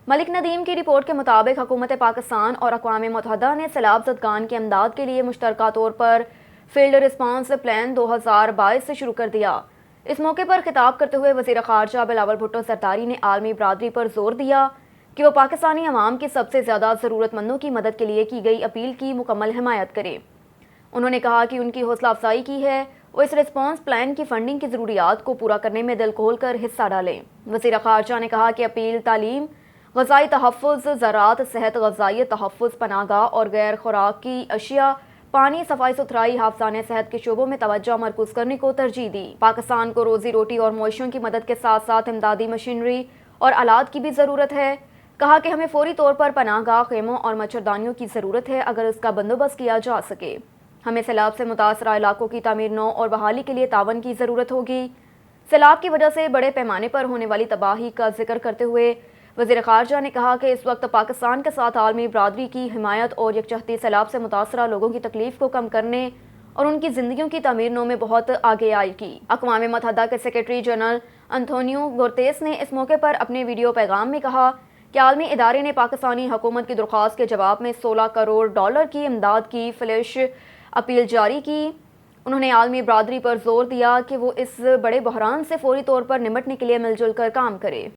ملک ندیم کی رپورٹ کے مطابق حکومت پاکستان اور اقوام متحدہ نے سیلاب زدگان کی امداد کے لیے مشترکہ طور پر فیلڈ رسپانس پلان 2022 سے شروع کر دیا۔ اس موقع پر خطاب کرتے ہوئے وزیر خارجہ بلاول بھٹو زرداری نے عالمی برادری پر زور دیا کہ وہ پاکستانی عوام کی سب سے زیادہ ضرورت مندوں کی مدد کے لیے کی گئی اپیل کی مکمل حمایت کرے۔ انہوں نے کہا کہ ان کی حوصلہ افزائی کی ہے وہ اس رسپانس پلان کی فنڈنگ کی ضروریات کو پورا کرنے میں دل کھول کر حصہ ڈالیں۔ وزیر خارجہ نے کہا کہ اپیل تعلیم، غذائی تحفظ، زراعت، صحت، غذائیت تحفظ، پناہ گاہ اور غیر خوراکی اشیاء، پانی، صفائی ستھرائی، حافظان صحت کے شعبوں میں توجہ مرکوز کرنے کو ترجیح دی۔ پاکستان کو روزی روٹی اور مویشیوں کی مدد کے ساتھ ساتھ امدادی مشینری اور آلات کی بھی ضرورت ہے۔ کہا کہ ہمیں فوری طور پر پناہ گاہ، خیموں اور مچھردانیوں کی ضرورت ہے اگر اس کا بندوبست کیا جا سکے۔ ہمیں سیلاب سے متاثرہ علاقوں کی تعمیر نو اور بحالی کے لیے تعاون کی ضرورت ہوگی۔ سیلاب کی وجہ سے بڑے پیمانے پر ہونے والی تباہی کا ذکر کرتے ہوئے وزیر خارجہ نے کہا کہ اس وقت پاکستان کے ساتھ عالمی برادری کی حمایت اور یکجہتی سیلاب سے متاثرہ لوگوں کی تکلیف کو کم کرنے اور ان کی زندگیوں کی تعمیر نو میں بہت آگے آئے گی۔ اقوام متحدہ کے سیکریٹری جنرل انتونیو گوتریس نے اس موقع پر اپنے ویڈیو پیغام میں کہا کہ عالمی ادارے نے پاکستانی حکومت کی درخواست کے جواب میں $16 کروڑ کی امداد کی فلیش اپیل جاری کی۔ انہوں نے عالمی برادری پر زور دیا کہ وہ اس بڑے بحران سے فوری طور پر نمٹنے کے لیے مل جل کر کام کرے۔